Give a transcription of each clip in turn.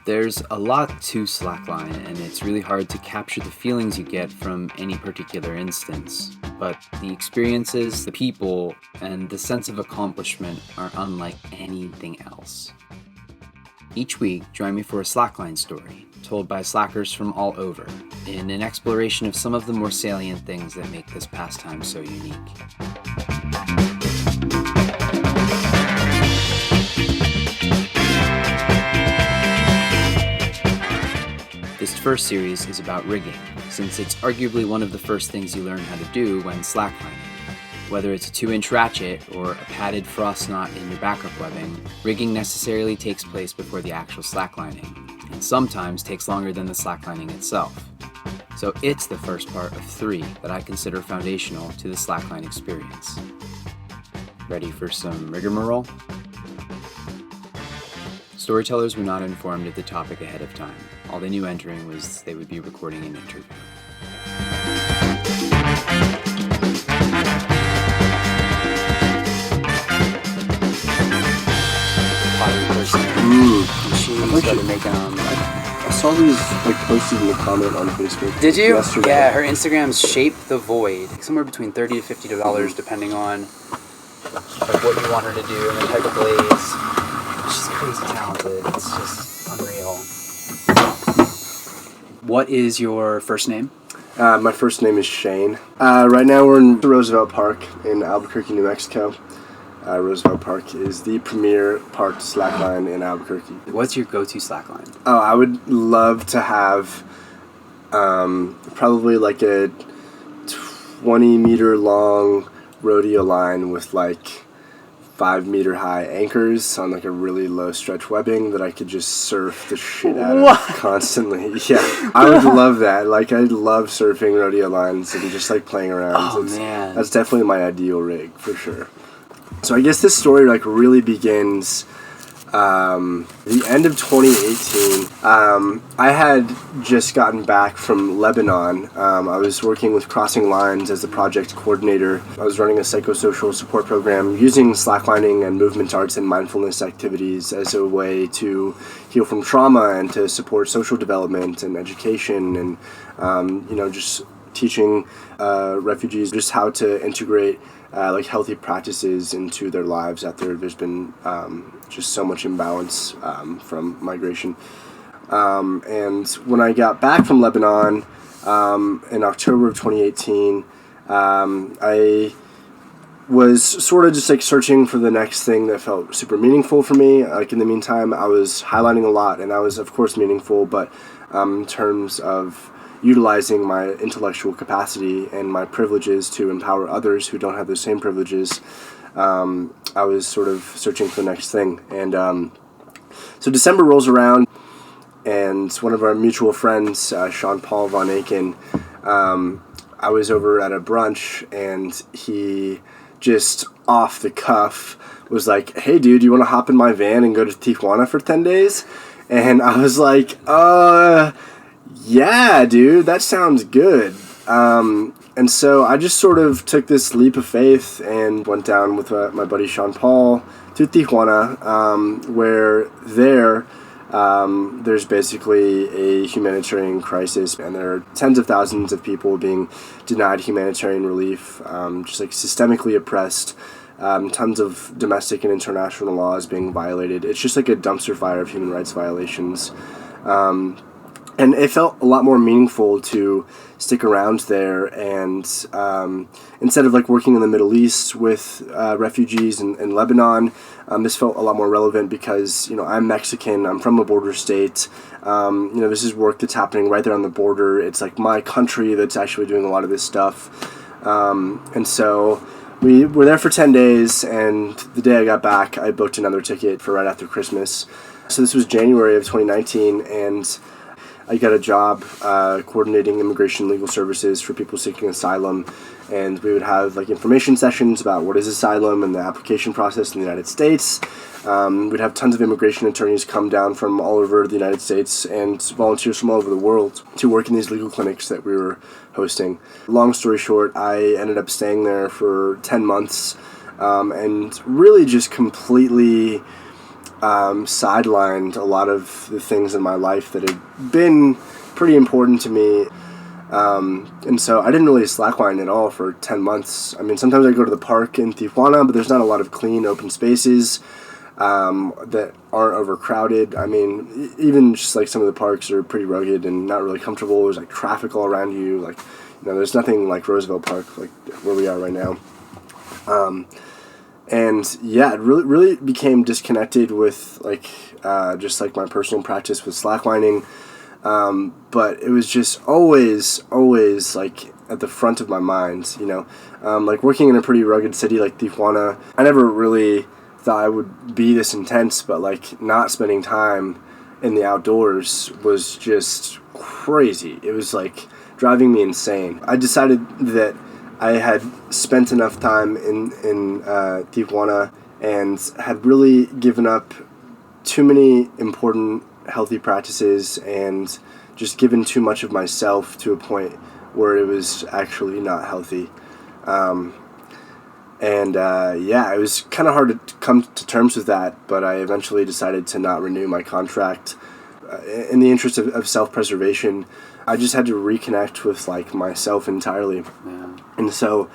There's a lot to slackline, and it's really hard to capture the feelings you get from any particular instance. But the experiences, the people, and the sense of accomplishment are unlike anything else. Each week, join me for a slackline story, told by slackers from all over, in an exploration of some of the more salient things that make this pastime so unique. This first series is about rigging, since it's arguably one of the first things you learn how to do when slacklining. Whether it's a 2-inch ratchet or a padded frost knot in your backup webbing, rigging necessarily takes place before the actual slacklining, and sometimes takes longer than the slacklining itself. So it's the first part of 3 that I consider foundational to the slackline experience. Ready for some Rigamarole? Storytellers were not informed of the topic ahead of time. All they knew entering was they would be recording an interview. I saw these posted in the comment on Facebook. Did you? Yesterday. Yeah, her Instagram's Shape the Void. Somewhere between $30 to $50 depending on what you want her to do and the type of glaze. She's crazy talented. It's just unreal. What is your first name? My first name is Shane. Right now we're in Roosevelt Park in Albuquerque, New Mexico. Roosevelt Park is the premier parked slackline in Albuquerque. What's your go-to slackline? Oh, I would love to have probably like a 20-meter long rodeo line with 5-meter high anchors on a really low stretch webbing that I could just surf the shit out of constantly. Yeah, I would love that. I love surfing rodeo lines and just playing around. Oh, man. That's definitely my ideal rig for sure. So I guess this story really begins the end of 2018. I had just gotten back from Lebanon. I was working with Crossing Lines as the project coordinator. I was running a psychosocial support program using slacklining and movement arts and mindfulness activities as a way to heal from trauma and to support social development and education and just teaching refugees just how to integrate healthy practices into their lives after there's been just so much imbalance from migration. And when I got back from Lebanon in October of 2018, I was sort of just searching for the next thing that felt super meaningful for me. In the meantime, I was highlighting a lot, and I was of course meaningful, but in terms of utilizing my intellectual capacity and my privileges to empower others who don't have those same privileges, I was sort of searching for the next thing. And so December rolls around, and one of our mutual friends, Sean Paul Von Aken, I was over at a brunch, and he just off the cuff was like, "Hey dude, you want to hop in my van and go to Tijuana for 10 days? And I was like, yeah, dude, that sounds good. And so I just sort of took this leap of faith and went down with my buddy Sean Paul to Tijuana, where there's basically a humanitarian crisis, and there are tens of thousands of people being denied humanitarian relief, just systemically oppressed, tons of domestic and international laws being violated. It's just a dumpster fire of human rights violations. And it felt a lot more meaningful to stick around there, and instead of working in the Middle East with refugees in Lebanon, this felt a lot more relevant because I'm Mexican, I'm from a border state. This is work that's happening right there on the border. It's my country that's actually doing a lot of this stuff, and so we were there for 10 days. And the day I got back, I booked another ticket for right after Christmas. So this was January of 2019, and I got a job coordinating immigration legal services for people seeking asylum, and we would have information sessions about what is asylum and the application process in the United States. We'd have tons of immigration attorneys come down from all over the United States and volunteers from all over the world to work in these legal clinics that we were hosting. Long story short, I ended up staying there for 10 months. and really just completely sidelined a lot of the things in my life that had been pretty important to me. And so I didn't really slackline at all for 10 months. I mean, sometimes I go to the park in Tijuana, but there's not a lot of clean, open spaces that aren't overcrowded. I mean, even just like some of the parks are pretty rugged and not really comfortable. There's like traffic all around you. Like, there's nothing like Roosevelt Park, like where we are right now. And yeah, it really became disconnected with like just like my personal practice with slacklining. But it was just always like at the front of my mind, like working in a pretty rugged city like Tijuana. I never really thought I would be this intense, but like not spending time in the outdoors was just crazy. It was like driving me insane. I decided that I had spent enough time in Tijuana and had really given up too many important healthy practices and just given too much of myself to a point where it was actually not healthy. It was kind of hard to come to terms with that, but I eventually decided to not renew my contract. In the interest of self-preservation, I just had to reconnect with like myself entirely. Yeah. And so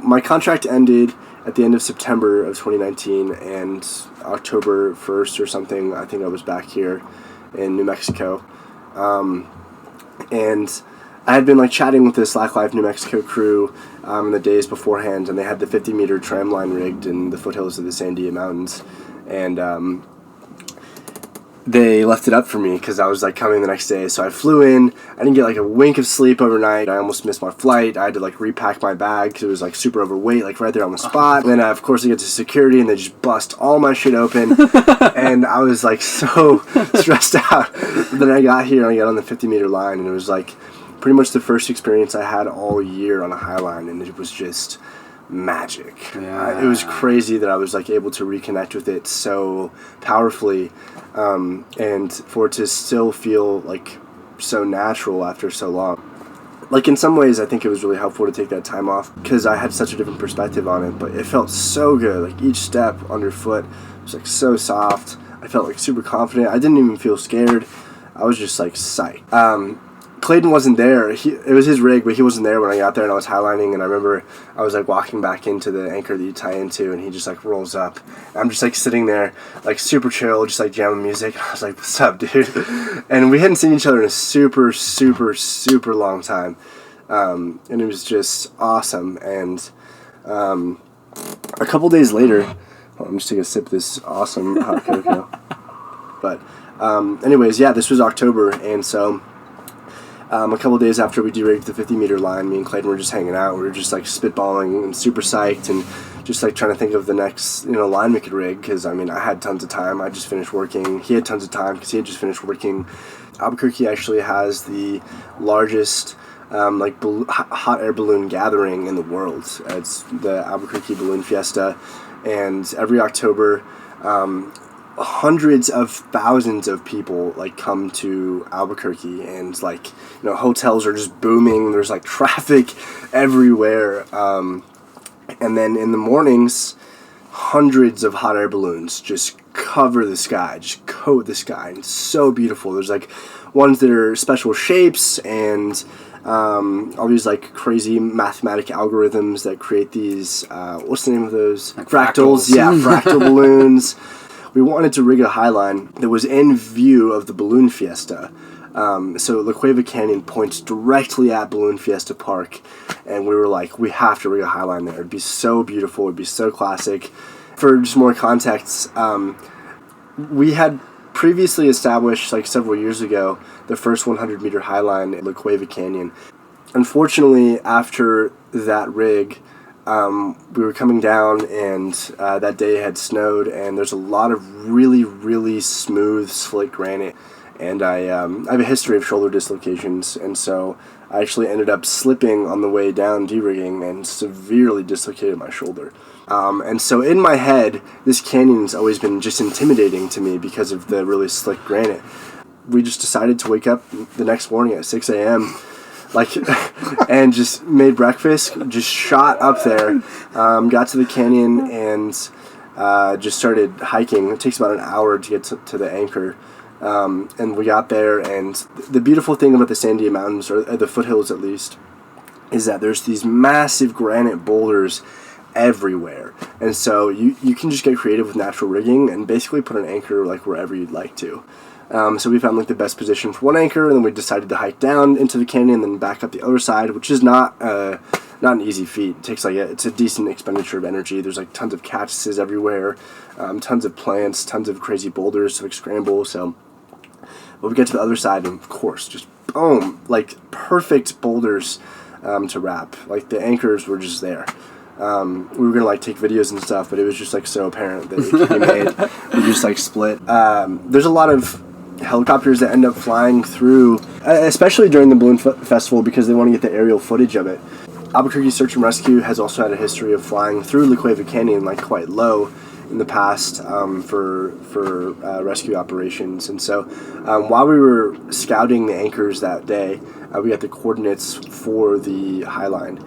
my contract ended at the end of September of 2019, and October 1st or something, I think I was back here in New Mexico. And I had been like chatting with the Slacklife New Mexico crew in the days beforehand, and they had the 50-meter tram line rigged in the foothills of the Sandia Mountains. And they left it up for me because I was like coming the next day. So I flew in. I didn't get like a wink of sleep overnight. I almost missed my flight. I had to like repack my bag because it was like super overweight, like right there on the spot. And then of course I get to security and they just bust all my shit open. And I was like so stressed out. But then I got here and I got on the 50-meter line, and it was like pretty much the first experience I had all year on a high line, and it was just magic. Yeah. It was crazy that I was like able to reconnect with it so powerfully, and for it to still feel like so natural after so long. Like in some ways I think it was really helpful to take that time off because I had such a different perspective on it, but it felt so good. Like each step underfoot was like so soft. I felt like super confident. I didn't even feel scared. I was just like psyched. Clayton wasn't there. It was his rig, but he wasn't there when I got there, and I was highlining, and I remember I was like walking back into the anchor that you tie into, and he just like rolls up. I'm just like sitting there like super chill, just like jamming music. I was like, what's up, dude? And we hadn't seen each other in a super long time, and it was just awesome. And a couple days later, I'm just taking a sip of this awesome hot cocoa. But anyways, yeah, this was October, and so a couple days after we de-rigged the 50-meter line, me and Clayton were just hanging out. We were just like spitballing and super psyched and just like trying to think of the next line we could rig, because I mean I had tons of time. I just finished working. He had tons of time because he had just finished working. Albuquerque actually has the largest hot air balloon gathering in the world. It's the Albuquerque Balloon Fiesta, and every October hundreds of thousands of people like come to Albuquerque, and like hotels are just booming. There's like traffic everywhere, and then in the mornings hundreds of hot air balloons just cover the sky, just coat the sky, and it's so beautiful. There's like ones that are special shapes and all these like crazy mathematic algorithms that create these what's the name of those, like fractals. Yeah, fractal balloons. We wanted to rig a highline that was in view of the Balloon Fiesta. So La Cueva Canyon points directly at Balloon Fiesta Park, and we were like, we have to rig a highline there. It'd be so beautiful. It'd be so classic. For just more context, we had previously established, like several years ago, the first 100-meter highline at La Cueva Canyon. Unfortunately, after that rig, we were coming down, and that day had snowed, and there's a lot of really smooth, slick granite, and I have a history of shoulder dislocations, and so I actually ended up slipping on the way down de-rigging and severely dislocated my shoulder. And so in my head, this canyon's always been just intimidating to me because of the really slick granite. We just decided to wake up the next morning at 6 a.m., like, and just made breakfast, just shot up there, got to the canyon, and just started hiking. It takes about an hour to get to the anchor. And we got there, and the beautiful thing about the Sandia Mountains, or the foothills at least, is that there's these massive granite boulders everywhere. And so you can just get creative with natural rigging and basically put an anchor like wherever you'd like to. So we found like the best position for one anchor, and then we decided to hike down into the canyon and then back up the other side, which is not an easy feat. It takes it's a decent expenditure of energy. There's like tons of cactuses everywhere, tons of plants, tons of crazy boulders to like scramble. So, but we get to the other side, and of course, just boom, like perfect boulders to wrap. Like the anchors were just there. We were gonna like take videos and stuff, but it was just like so apparent that it could be made. We just like split. There's a lot of helicopters that end up flying through, especially during the Balloon Festival, because they want to get the aerial footage of it. Albuquerque Search and Rescue has also had a history of flying through La Cueva Canyon like quite low in the past for rescue operations. And so while we were scouting the anchors that day, we got the coordinates for the High Line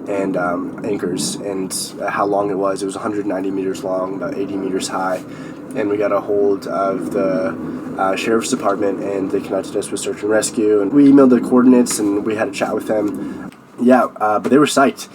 and anchors and how long it was. It was 190 meters long, about 80 meters high, and we got a hold of the Sheriff's Department, and they connected us with Search and Rescue, and we emailed the coordinates, and we had a chat with them. But they were psyched.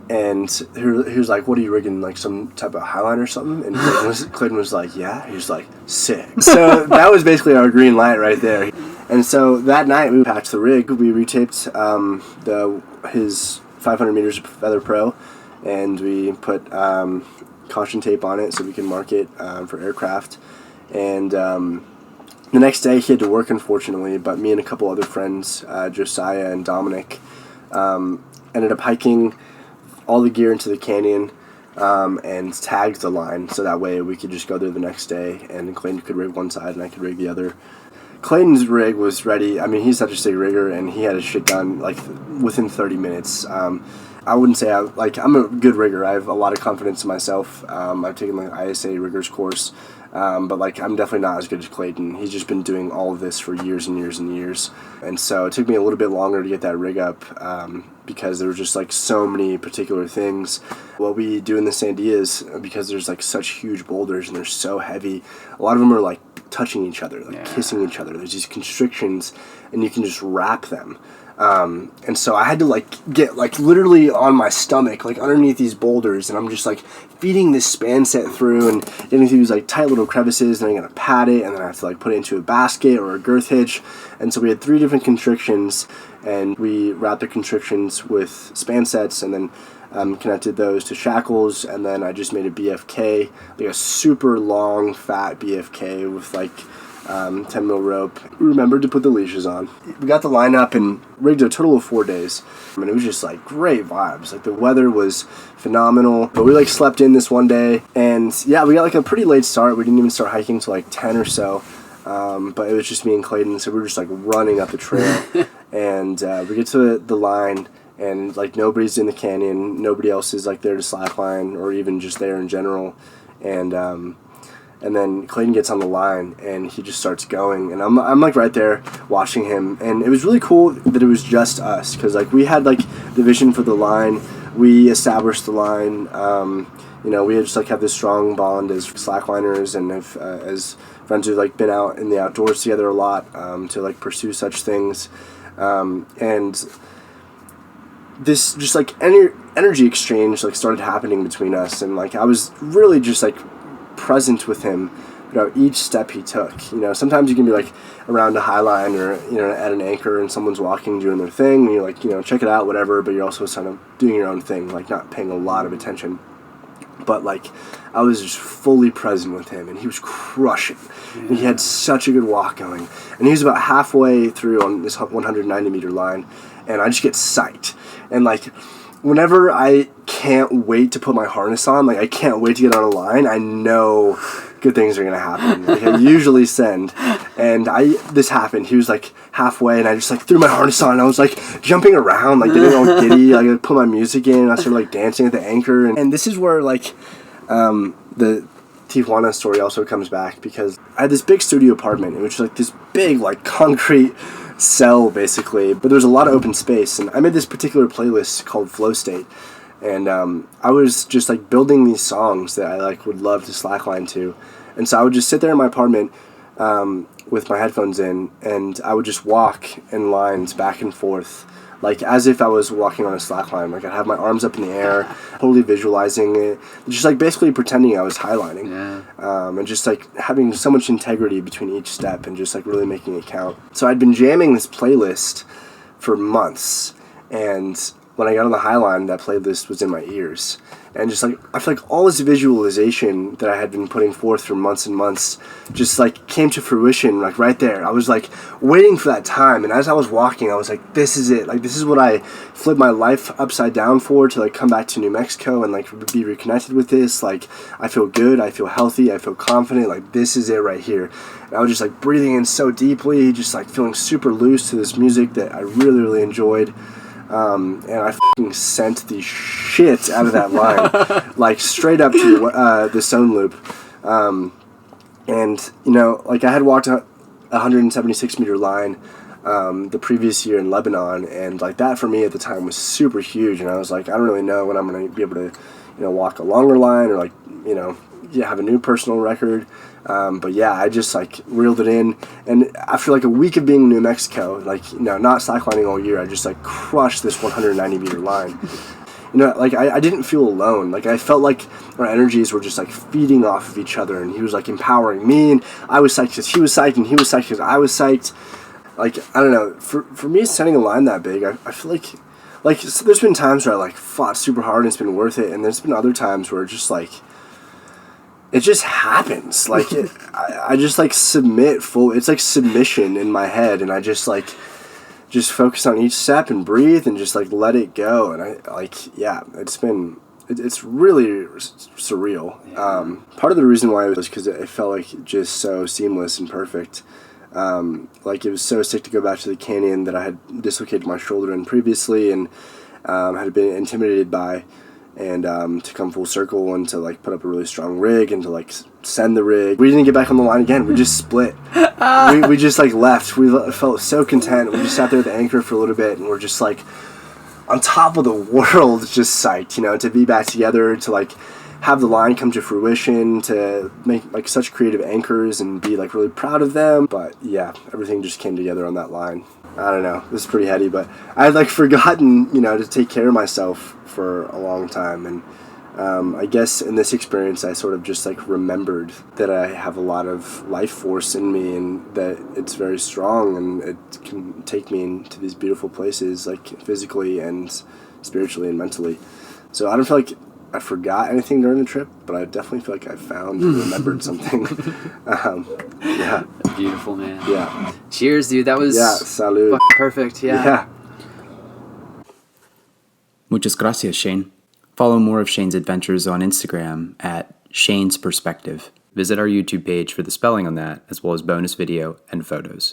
And he was like, "What are you rigging, like some type of Highline or something?" And Clayton was like, "Yeah." He was like, "Sick." So that was basically our green light right there. And so that night we patched the rig. We retaped his 500 meters of Feather Pro, and we put caution tape on it so we can mark it for aircraft. And the next day he had to work, unfortunately, but me and a couple other friends, Josiah and Dominic, ended up hiking all the gear into the canyon and tagged the line, so that way we could just go there the next day, and Clayton could rig one side and I could rig the other. Clayton's rig was ready. I mean, he's such a sick rigger, and he had his shit done like within 30 minutes. I wouldn't say I'm a good rigger. I have a lot of confidence in myself. I've taken the ISA riggers course, but like I'm definitely not as good as Clayton. He's just been doing all of this for years and years and years, and so it took me a little bit longer to get that rig up because there were just like so many particular things. What we do in the Sandias, because there's like such huge boulders and they're so heavy, a lot of them are like touching each other, like kissing each other. There's these constrictions, and you can just wrap them. And so I had to like get like literally on my stomach, like underneath these boulders, and I'm just like feeding this span set through and getting through these like tight little crevices, and I'm gonna pad it, and then I have to like put it into a basket or a girth hitch. And so we had 3 different constrictions, and we wrapped the constrictions with span sets, and then connected those to shackles, and then I just made a BFK, like a super long fat BFK with like 10 mil rope. We remembered to put the leashes on. We got the line up and rigged a total of 4 days. I mean, it was just like great vibes. Like the weather was phenomenal. But we like slept in this one day, and yeah, we got like a pretty late start. We didn't even start hiking till like 10 or so. But it was just me and Clayton, so we were just like running up the trail. And we get to the line, and like nobody's in the canyon. Nobody else is like there to slackline or even just there in general. And then Clayton gets on the line, and he just starts going, and I'm like right there watching him, and it was really cool that it was just us, because like we had like the vision for the line, we established the line, we just like have this strong bond as slackliners and as friends who've like been out in the outdoors together a lot to like pursue such things, and this just like energy exchange like started happening between us, and like I was really just like present with him each step he took. Sometimes you can be like around a high line or at an anchor, and someone's walking doing their thing, and you're like check it out, whatever, but you're also kind of doing your own thing, like not paying a lot of attention. But like I was just fully present with him, and he was crushing. And he had such a good walk going, and he was about halfway through on this 190 meter line, and I just get psyched. And like whenever I can't wait to put my harness on, like I can't wait to get on a line, I know good things are going to happen. Like I usually send, and this happened. He was like halfway, and I just like threw my harness on, and I was like jumping around, like getting all giddy. Like I put my music in, and I started like dancing at the anchor. And this is where like the Tijuana story also comes back, because I had this big studio apartment, which was like this big like concrete cell basically, but there was a lot of open space, and I made this particular playlist called Flow State, and I was just like building these songs that I like would love to slackline to, and so I would just sit there in my apartment with my headphones in, and I would just walk in lines back and forth, like as if I was walking on a slackline. Like I'd have my arms up in the air, totally visualizing it, just like basically pretending I was highlining, and just like having so much integrity between each step and just like really making it count. So I'd been jamming this playlist for months, and when I got on the highline, that playlist was in my ears. And just like, I feel like all this visualization that I had been putting forth for months and months just like came to fruition, like right there. I was like waiting for that time. And as I was walking, I was like, this is it. Like, this is what I flipped my life upside down for, to like come back to New Mexico and like be reconnected with this. Like, I feel good. I feel healthy. I feel confident. Like, this is it right here. And I was just like breathing in so deeply, just like feeling super loose to this music that I really, really enjoyed. And I f***ing sent the shit out of that line, like straight up to the Sewn loop. And, you know, like I had walked a 176 meter line the previous year in Lebanon, and like that for me at the time was super huge. And I was like, I don't really know when I'm going to be able to, you know, walk a longer line or like, you know, have a new personal record. But yeah, I just like reeled it in, and after like a week of being in New Mexico, like, you know, not slacklining all year, I just like crushed this 190 meter line. You know, like I didn't feel alone. Like I felt like our energies were just like feeding off of each other, and he was like empowering me, and I was psyched because he was psyched, and he was psyched because I was psyched. Like, I don't know, for me setting a line that big, I feel like so there's been times where I like fought super hard and it's been worth it, and there's been other times where just like it just happens. Like I just like submit full. It's like submission in my head, and I just like focus on each step and breathe and just like let it go. And I like, yeah, it's really surreal. Part of the reason why it was because it felt like just so seamless and perfect. Like it was so sick to go back to the canyon that I had dislocated my shoulder in previously and had been intimidated by. And to come full circle and to like put up a really strong rig and to like send the rig. We didn't get back on the line again. We just split. we just like left. We felt so content. We just sat there at the anchor for a little bit, and we're just like on top of the world, just psyched, you know, to be back together, to like have the line come to fruition, to make like such creative anchors and be like really proud of them. But yeah, everything just came together on that line. I don't know, this is pretty heady, but I had like forgotten, you know, to take care of myself for a long time, and I guess in this experience I sort of just like remembered that I have a lot of life force in me, and that it's very strong, and it can take me into these beautiful places, like physically and spiritually and mentally. So I don't feel like I forgot anything during the trip, but I definitely feel like I found and remembered something. Yeah. Beautiful, man. Yeah. Cheers, dude. That was salud. Perfect. Yeah. Muchas gracias, Shane. Follow more of Shane's adventures on Instagram at Shane's Perspective. Visit our YouTube page for the spelling on that, as well as bonus video and photos.